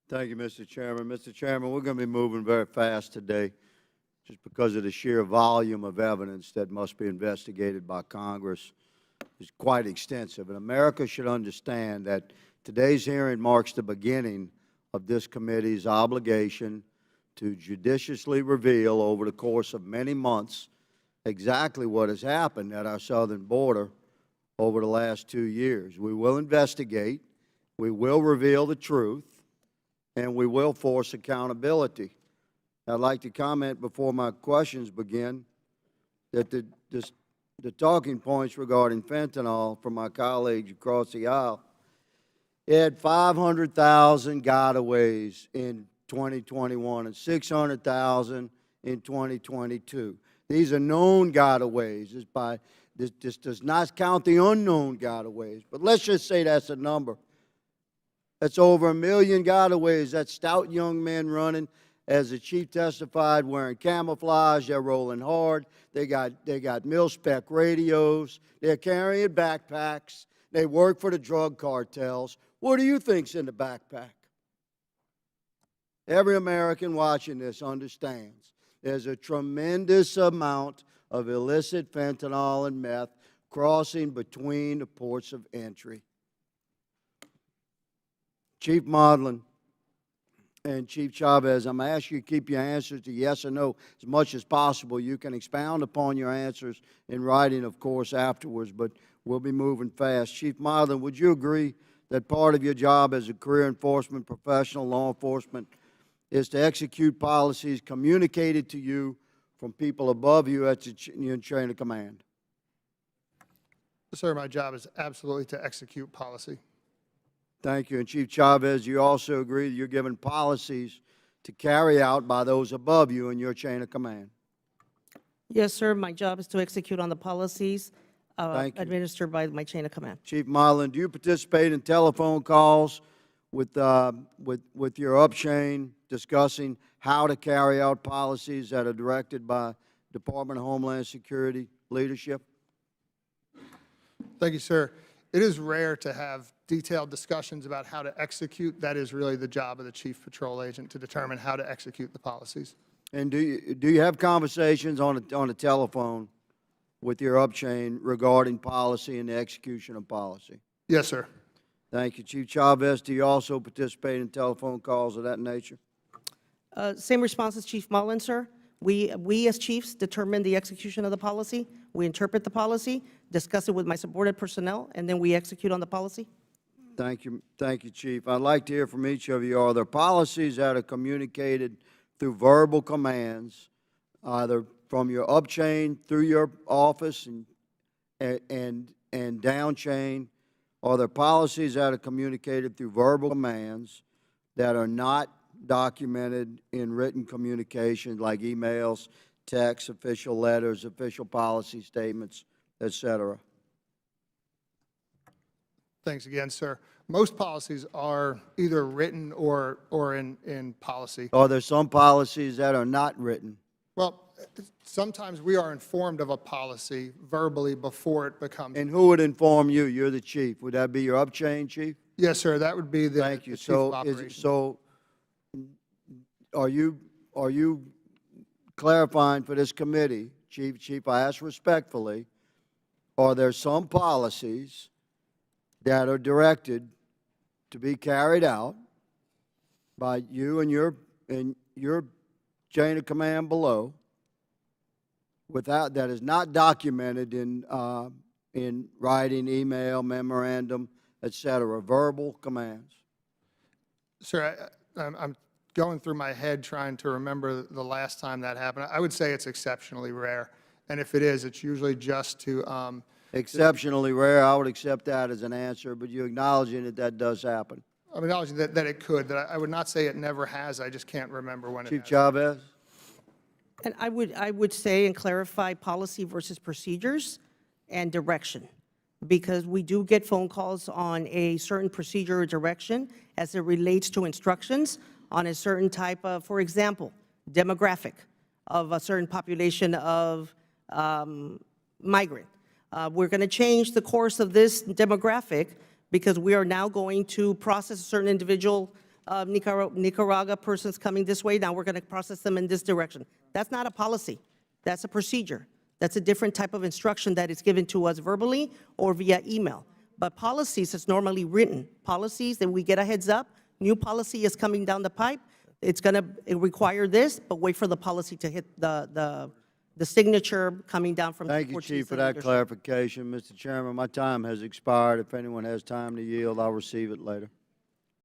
Thank you, Mr. Chairman. Mr. Chairman, we're going to be moving very fast today just because of the sheer volume of evidence that must be investigated by Congress is quite extensive. And America should understand that today's hearing marks the beginning of this committee's obligation to judiciously reveal over the course of many months exactly what has happened at our southern border over the last 2 years. We will investigate, we will reveal the truth, and we will force accountability. I'd like to comment before my questions begin that the talking points regarding fentanyl from my colleagues across the aisle, it had 500,000 gotaways in 2021 and 600,000 in 2022. These are known gotaways. This does not count the unknown gotaways, but let's just say that's a number. That's over 1 million gotaways. That's stout young men running, as the chief testified, wearing camouflage. They're rolling hard. They got mil-spec radios. They're carrying backpacks. They work for the drug cartels. What do you think's in the backpack? Every American watching this understands there's a tremendous amount of illicit fentanyl and meth crossing between the ports of entry. Chief Modlin and Chief Chavez, I'm going to ask you to keep your answers to yes or no as much as possible. You can expound upon your answers in writing, of course, afterwards, but we'll be moving fast. Chief Modlin, would you agree that part of your job as a career enforcement professional, law enforcement, is to execute policies communicated to you from people above you at your chain of command? Sir, my job is absolutely to execute policy. Thank you. And Chief Chavez, you also agree that you're given policies to carry out by those above you in your chain of command? Yes, sir. My job is to execute on the policies administered by my chain of command. Chief Modlin, do you participate in telephone calls with your up-chain discussing how to carry out policies that are directed by Department of Homeland Security leadership? Thank you, sir. It is rare to have detailed discussions about how to execute. That is really the job of the chief patrol agent, to determine how to execute the policies. And do you have conversations on a telephone with your up-chain regarding policy and the execution of policy? Yes, sir. Thank you. Chief Chavez, do you also participate in telephone calls of that nature? Same response as Chief Mullen, sir. We as chiefs determine the execution of the policy. We interpret the policy, discuss it with my subordinate personnel, and then we execute on the policy. Thank you, Chief. I'd like to hear from each of you. Are there policies that are communicated through verbal commands, either from your up chain through your office and down chain? Are there policies that are communicated through verbal commands that are not documented in written communications like emails, texts, official letters, official policy statements, et cetera? Thanks again, sir. Most policies are either written or in policy. Are there some policies that are not written? Well, sometimes we are informed of a policy verbally before it becomes. And who would inform you? You're the chief. Would that be your up-chain chief? Yes, sir. That would be the, Thank you. the chief of So, operations. are you clarifying for this committee, Chief, I ask respectfully, are there some policies that are directed to be carried out by you and your chain of command below that is not documented in writing, email, memorandum, et cetera, verbal commands? Sir, I'm going through my head trying to remember the last time that happened. I would say it's exceptionally rare, and if it is, it's usually just to exceptionally rare. I would accept that as an answer, but you acknowledging that does happen. I'm acknowledging that it could. That I would not say it never has. I just can't remember when it has. Chief Chavez? And I would say and clarify policy versus procedures and direction, because we do get phone calls on a certain procedure or direction as it relates to instructions on a certain type of, for example, demographic of a certain population of migrant. We're going to change the course of this demographic because we are now going to process a certain individual Nicaragua persons coming this way, now we're going to process them in this direction. That's not a policy. That's a procedure. That's a different type of instruction that is given to us verbally or via email. But policies is normally written. Policies, that we get a heads up, new policy is coming down the pipe, it's going to require this, but wait for the policy to hit the signature coming down from the Thank you, Portuguese Chief, for that leadership. clarification. Mr. Chairman, my time has expired. If anyone has time to yield, I'll receive it later.